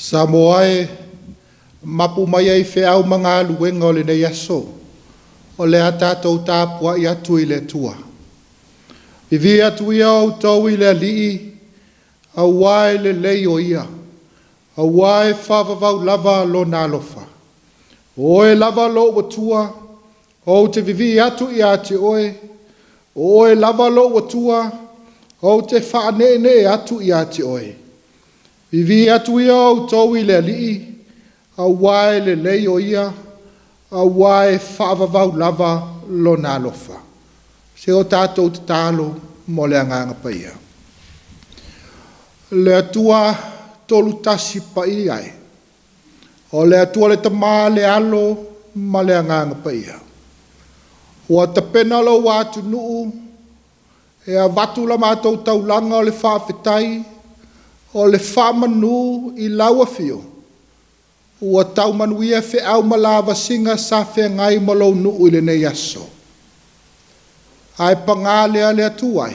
Sa moae mapu mai ai whea au mga luenga o le nei aso. O le atatou tāpua i atu i le tua. Vivi atu ia o tau i le alii, a wae le lei o ia. A wae whawawau lava lo nā lofa. Oe lava lo wa tua, o te vivi atu i ate oe. Oe lava lo wa tua, o te whaanene atu i ate oe. Vivi atu ia o tau i le alii, a wae le lei o ia, a wae whaavavau lava lo nā lofa. Se o tātou te tālo mo le anganga pa ia. Le atua tolu tasi pa i ai. O le atua le tamā le alo ma le anganga pa ia. Ua tapena lo watu nuu, e a watu la mātou taulanga o le whaafetai, o le whamanu i laua fio. Ua tau manuia fe au malawa singa sa fe ngai malo nuu i le nei aso. Ai pangalea le atuai.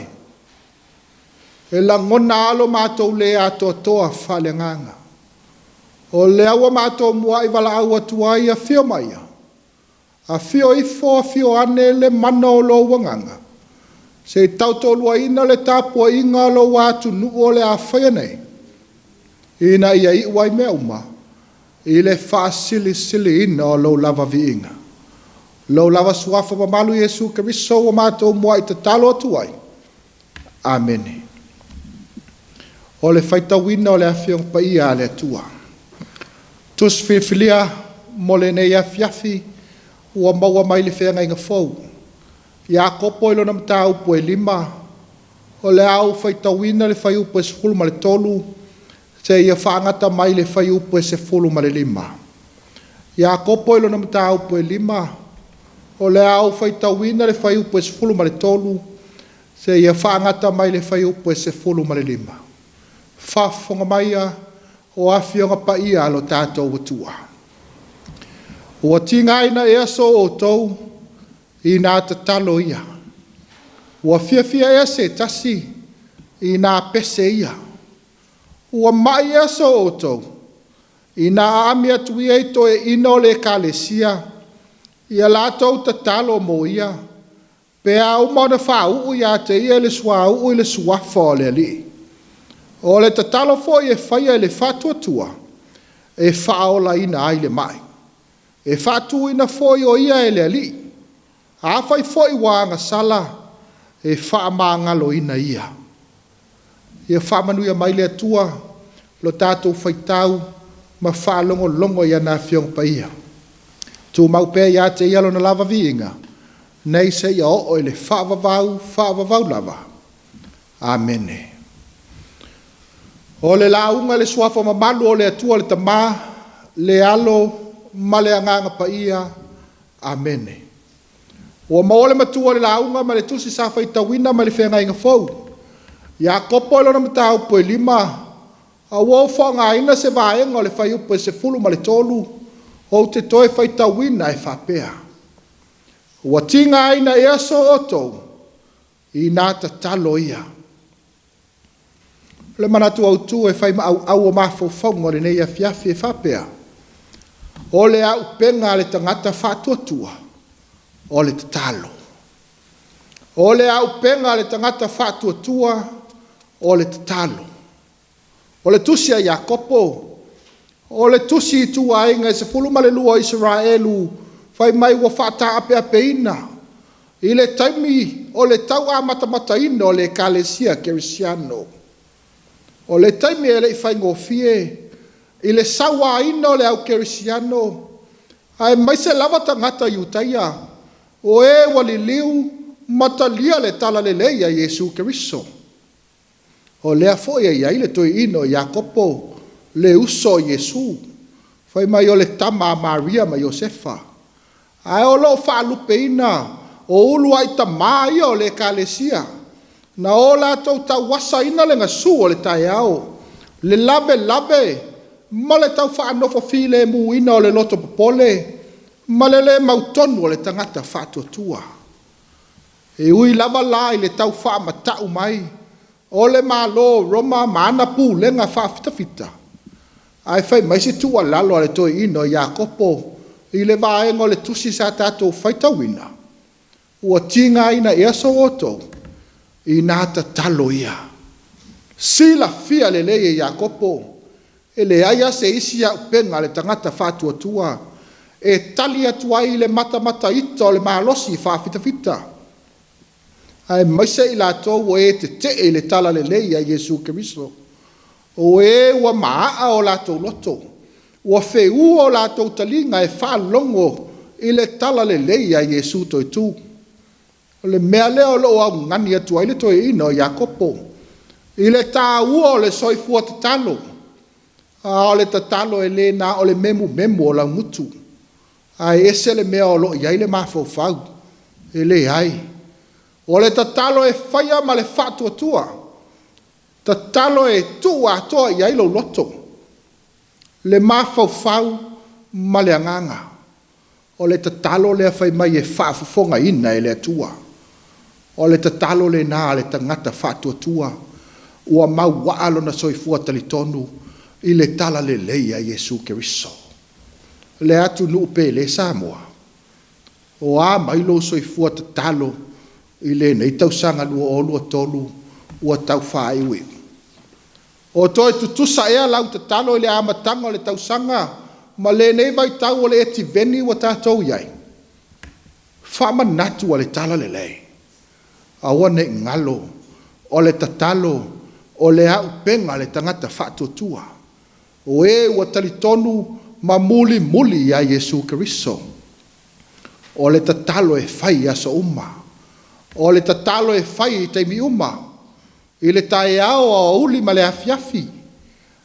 E la ngona alo mātou le ato toa whale nganga. O le awa mātou mua i wala au atuai a fio maia. A fio i fo fio ane le mana o lo wanganga. Se tautolua ina le tapua inga lo watu nuu o le a whaia nei. Ina ia i wai mea uma. I le wha sili ina o lo lava vi inga. Lo lava suafa mamalu Yesu Keriso o mātou mua i te talo atuai. Amen. O le whaitawina o le awhiong pa ia le atua. Tus whiwhilia mo le nei awhiafi ua maua mai le whenga inga fau. Ia kopo ilo na mta upo e 5. O le au whaitawina le whai upo e 10 ma le 3. Se ia whaangata mai le whai upo e 10 ma le 5. Ia kopo ilo na mta upo e 5. O le au whaitawina le whai upo e 10 ma le 3. Se ia whaangata mai le whai upo e 10 ma le 5. Whafonga maia o awhionga pa ia alo tātou watua. Ua tingaina e aso o tau i nā tatalo ia. Ua fia e se tasi i nā pese ia. Ua mai aso o tau i nā ami atu ia i toe ino le kalesia ia lātou tatalo mo ia. Pea umana whau ia te ia le suau i le suafa o le ali. O le tatalo fo i e whaia le whatuatua e whaola ina ai le mai. E whatu ina fo i o ia e le ali. A whai fo i wanga sala e whaamangalo ina ia. Ia whaamanuia mai le atua lo tātou whaitau ma whaalongo longo ia nā whiong pa ia. Tu maupea ia te ia lo na lava viinga. Nei se ia o le whaavavau lava. Amene. O le launga le suafa mamalu o le atua le tamā, le alo ma le anganga pa ia. Amene. Ua maole matua le launga ma le tusi sa whaitawina ma le whenga inga fau. Ia kopo ilo na mta upo e 5. A wau whanga ina se vaenga o le whai upo e 10 ma le 3. O te toe whaitawina e whapea. Ua tinga ina e aso oto i nā tatalo ia. Le manatu au tu e whai au o mawhauwhaunga o le nei a fiafi e whapea. O le au penga le tangata whatuatua o le tatalo. O le au penga le tangata whatuatua o le tatalo. O le tusi a Iakopo. O le tusi i tua inga e 10 ma le 2 Israelu whai mai ua whata ape apeina. I le taimi o le tau a matamata ina o le kalesia kerisiano. O le taimi e le i whai ngofie. I le sawa ina o le au kerisiano. Ai mai se lava tangata iutaia. O e wali liu matalia le tala le leia Yesu Keriso. O lea fo ia le toi ino Iakopo le uso Yesu. Whai mai o le tama Maria ma Josefa. Ai o lo whaalupe ina o ulu ai tama ia o le kalesia. Na o la tau tau wasa ina le ngasu o le tai au. Le lave ma le tau whaanofo file mu ina o le loto popole. Ma le mautonu o le tangata whatuatua. E ui lava la i le tau whaamatau mai. O le malo Roma maana pu lenga whaafitafita. Ai fai mai se tua lalo ale toi ino Iakopo i le vaenga o le tusi sa tātou whaitawina. Ua tinga ina ea so oto i nāta talo ia. Sila fia le leie Iakopo e le aia se isi a upenga le tangata whātua tua e tali atua i le mata ita o le malosi whāfita fita. Ai maise i lātou o e te i le tala le leia Iesu Keriso. O e ua maa o lātou loto. Ua wheu o lātou talinga e whālongo i le tala le leia Iesu toi tū. O le mea leo lo au ngani atua i le toi ino Iakopo. I le tā ua o le soifua te talo. O le tatalo e le na o le memu o la mutu. Ai ese le mea o lo iai le mafau e le ai. O le tatalo e whaia ma le whātua tua. Tatalo e tu atoa iai lo loto. Le mafau ma le anganga. O le tatalo le whai mai e whaafufonga ina e le atua. O le tatalo le nā le tangata whātua tua. Ua mau waalo na soifua talitonu i le tala le leia Iesu Keriso. Le atu nuupe le Samoa. O a mailo soifua tatalo i le nei tausanga lua o lua tolu ua tau whaiwi. O toi tutusa ea lau tatalo i le amatanga o le tausanga ma le nei vai tau o le eti veni ua tātou iai. Whama natu a le tala le lei. Aua ne ngalo o le tatalo o le au penga le tangata whātuatua. O e ua talitonu ma muli a Iesu Keriso. O le tatalo e whai aso uma. O le tatalo e whai i teimi uma. I le tae ao a uli ma le afiafi.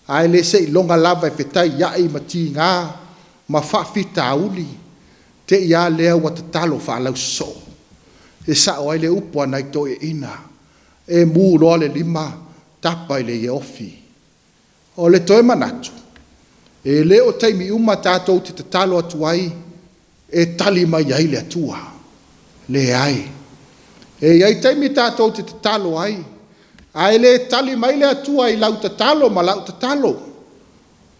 Ai le se ilonga lava e whetai iai ma ti ngā ma whawhita uli. Te ia lea ua tatalo whaalau so. E sa o ai le upua nai to e ina. E mū roa le lima tapa i le e ofi. O le toe manatu. E le o teimi uma tātou te tatalo atu ai. E tali mai ai le atua. Le ai. E ai teimi tātou te tatalo ai. Ai le tali mai le atua i lau tatalo ma lau tatalo.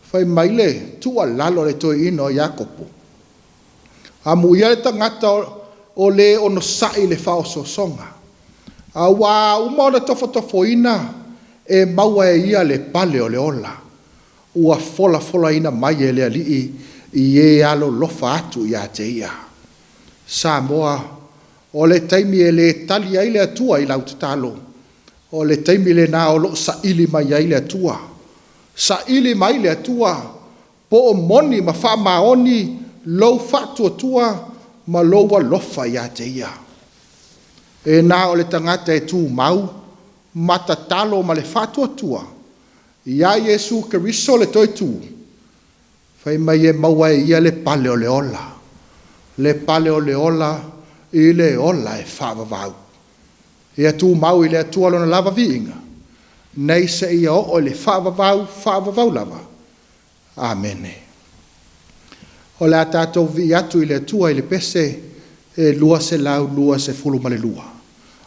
Fai mai le tua lalo le toi ino Iakopo. Amu ia le tangata o le ono sai le whao so songa. A wā uma o le tofo ina e maua e ia le pale o le ola. Ua fola ina mai e le alii i e alo lofa atu i a te ia. Samoa o le taimi e le tali ai le atua i lau tatalo. O le taimi le nā o lo sa ili mai ai le atua. Sa ili mai le atua. Po o moni ma wha maoni lau whātua tua ma lau wa lofa i a te ia. E nā o le tangata e tū mau. Mata talo ma le whātua tua. Ia Iesu Keriso le toi tū. Whai mai e maua e ia le pale o le ola. Le pale o le ola i le ola e whaavavau. Ia tū mau i le atua lona lava viinga. Nei se ia o le whaavavau lava. Amene. O le atatou vi atu i le atua i le pese e lua se lau lua se fulu ma le lua.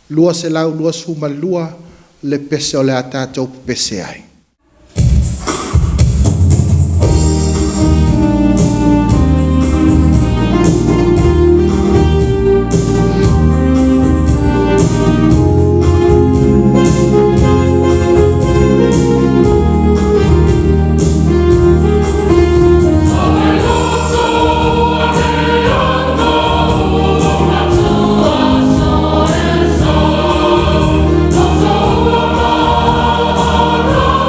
Lua se lau lua se fulu ma le lua le pese o le atatou pese ai. Oh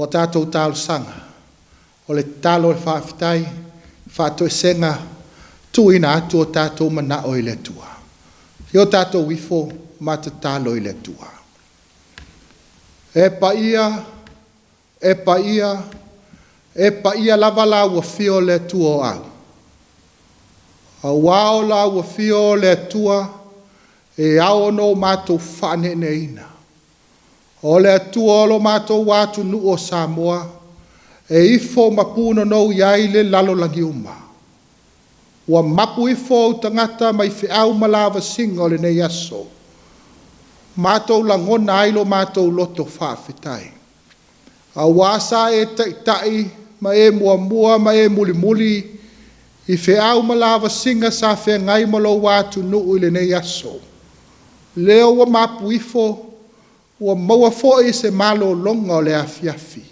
o tātou tālo sanga, o le talo le whaafitai, whātoe senga, tuina atu o tātou mana o i le tua. Yo tātou wifo, ma te talo i le tua. E pa ia lava la ua fio le tua o au. A wao la ua fio le tua, e ao no mātou whane ne ina. O le tua o lo mātou wātu nu o Samoa, e ifo mapuna no iai le lalo langi uma. Ua mapu ifo o tangata mai fi au malawa singa o le nei aso. Mātou langona ailo mātou loto whaafetai. A wasa e tai ma e mua ma e muli i fi au malawa singa sa fe ngai malo wātu nu i le nei aso. Leo wa mapu ifo, ua maua fo e se malo longa o le afiafi.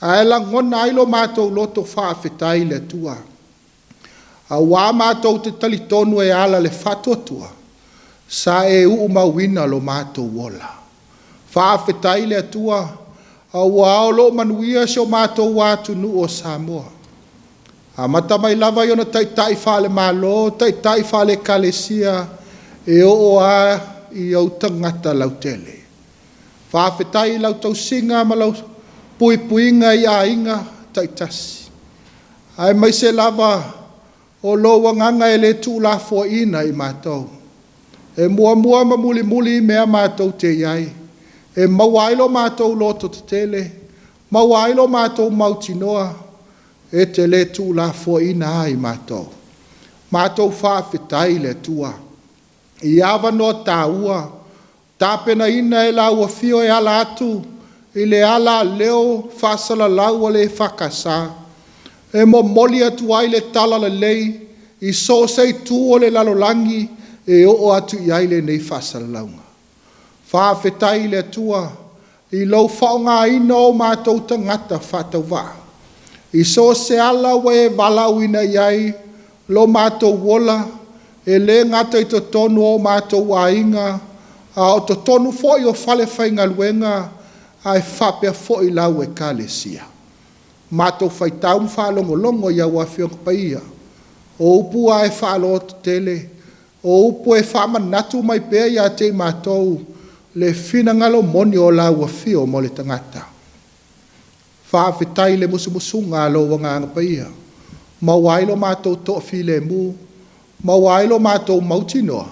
A e langona ailo mātou loto whaafetai le tua. A wā mātou te talitonu e ala le whatotua, sa e mawina lo mātou wola. Whaafetai le tua, a wā o lo manuia sio mātou wātu nu o Samoa. A mata mai lava iona tai whale malo, tai whale kalesia, e o a i au tangata lautele. Whaafetai lau tau singa ma lau puinga i a inga tai tasi. Ai mai se lava o lo wanganga e le tu la fo ina i mātou. E mua ma muli mea mātou te iai. E mawailo mātou loto te tele. Mawailo mātou mautinoa. E te le tu la fo ina i mātou. Mātou whaafetai le tua. I awa no tāua. Tāpena ina e la ua fio e ala atu. I le ala leo whaasala lau le whakasa. E mo moli atu ai le tala le lei. I so sei tu o le lalolangi. E o atu i aile nei whaasala launga. Whaafetai le tua. I lau whaonga ina o mātou tangata whatau wā. I so se ala we walau ina iai. Lo mātou wola. E le ngata i to tonu o mātou wainga. A o to tonu fo i o whale whainga luenga. Ai whapea fo i lau e kalesia. Mātou whaitau whalongolongo i au awhiong paia. O upu a e whalo te tele. O upu e whamanatu mai pēr i a te mātou. Le whina moni o la ua whio mo le tangata. Whaafetai le musumusunga lo wanga anga paia. Mawailo mātou to'whi le mu. Mawailo mātou mautinoa.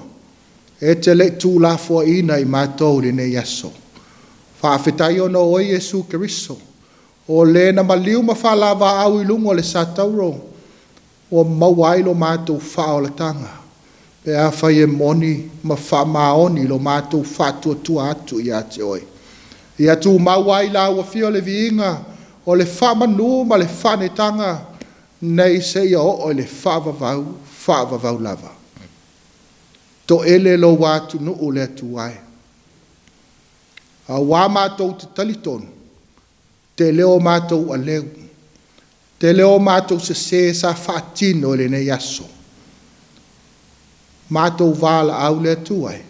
E te le tū la fua ina i mātou le ne yaso. Whaafetai o no oi Jesu Keriso. O le na maliu ma whalawa au i lungo le satauro. O mawailo mātou whaolatanga. Pe a whai e moni ma whamaoni lo mātou whatua tua atu i ate oi. I atu mawai la ua fio le viinga o le whamanu ma le whanetanga nei se ia o le whavavau lava. To ele lo watu nu o le atu ai. A wā mātou te talitonu, te leo mātou a leu, te leo mātou se sa whaatino le nei aso. Mātou wāla au le tuai,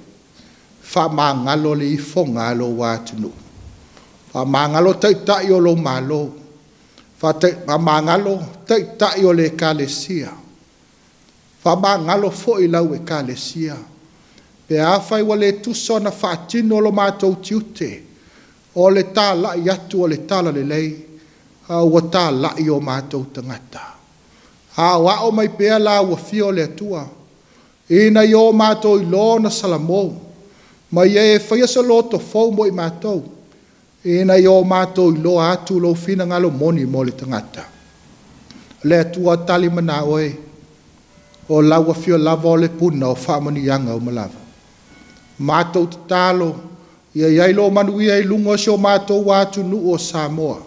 wha māngalo le ifonga lo wātunu. Wha māngalo teitai o lo mālo, wha māngalo teitai o le kalesia. Wha māngalo fo i lau e kalesia. Pe awhai wa le tuso na whaatino lo mātou tiute, o le tā lai atu o le tala le lei, a ua tā lai o mātou tangata. A wao mai pēr la ua fio le atua, ina i o mātou i lo na salamou, mai e whaiasa lo to fau mo i mātou, ina i o mātou i lo atu lo fina ngalo moni mo le tangata. Le atua tali mana oe, o laua fio lava o le puna o whamani yanga o malava. Mātou te tālo, ia iailo manuia i lungo sio mātou wātu nu o Samoa.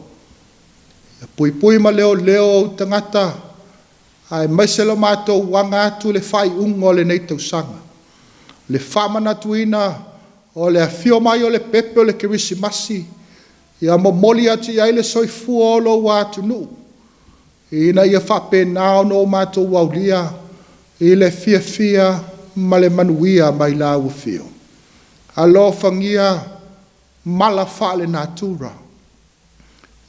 Pui ma leo o tangata, ai maiselo mātou wanga atu le whai ungo le nei tausanga. Le whamana tuina o le awhio mai o le pepe o le kirisimasi, ia mo moli atu ia le soifua o lo wātu nu. Ina ia whape nao no mātou waulia, i le fia ma le manuia mai la uwhio. Alo fangia mala whale natura.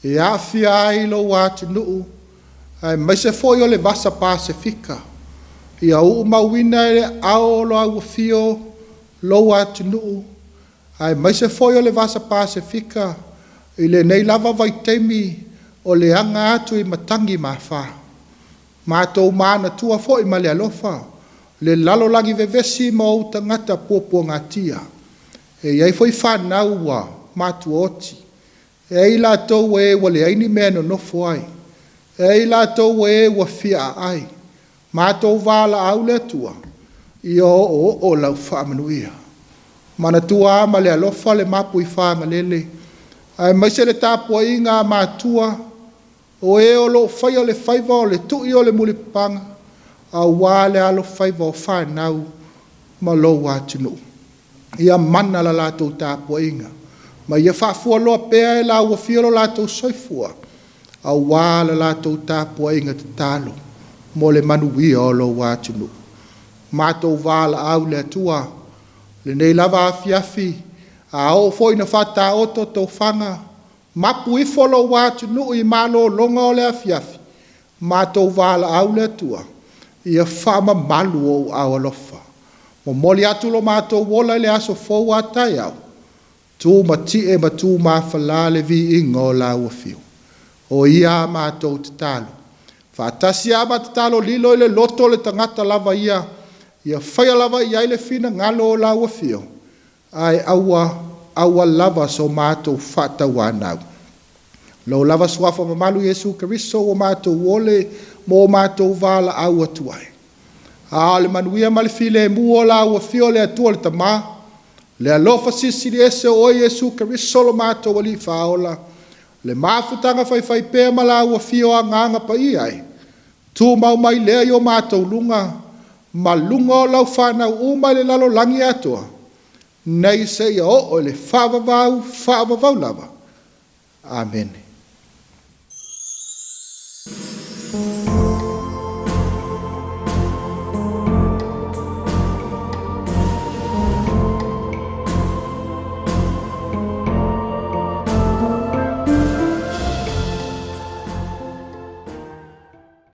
e awhia ai lo watu nuu, ai mai se foi o le vasa Pasifika, ia mawina le ao lo au fio lo watu nuu, ai mai se foi o le vasa Pasifika, i le nei lava vai teimi o le anga atu i matangi mawha. Mātou mana tua fo i male alofa, le lalo langi vevesi ma o tangata pōpua ngatia. E iai foi whanau wa mātu oti. E i la tau e wale aini meno no fuai. E i la tau e wa fia ai. Mātou wala au le tua. I o lau whaamanuia. Mana tua male alofa le mapu i whaanga lele. Ai maise le tāpua i ngā mātua. O e o lo whai o le whaiva o le tui o le mulipanga. A wale alo whaiva o whanau ma lo wātunu. Ia mana la lātou tāpua inga. Ma ia whaafua loa pēa e la ua whiolo lātou soifua. A wale lātou tāpua inga te tālo. Mo le manuia o lo wātunu. Mātou wala au le atua. Le nei lava afiafi. A o foi na whata oto tau whanga. Mapu i folo wātunu i malo longa o le afiafi. Mātou wala au le atua. Ia whama malu o au alofa. Mo moli atu lo mātou wola le aso fau atai au. Tū mati e ma tū mawhala le vi inga o la ua fiu. O ia mātou te talo. Whātasi a ma te talo lilo i le loto le tangata lava ia. Ia whaia lava ia i le fina ngalo o la ua fiu. Ai aua lava so mātou whata wānau. Lo lava swafa mamalu Yesu Keriso o mātou wole mo mātou wala au atuai. A le manuia ma le file mu o la ua fio le atua le tamā. Le alofa sisiri ese o Yesu Keriso lo mātou wali whaola. Le mafutanga whai pēr ma la ua fio a nganga pa iai. Tū mau mai lea i o mātou lunga. Ma lunga o lau whanau umai le lalo langi atua. Nei se ia o le whaavavau lava. Amen.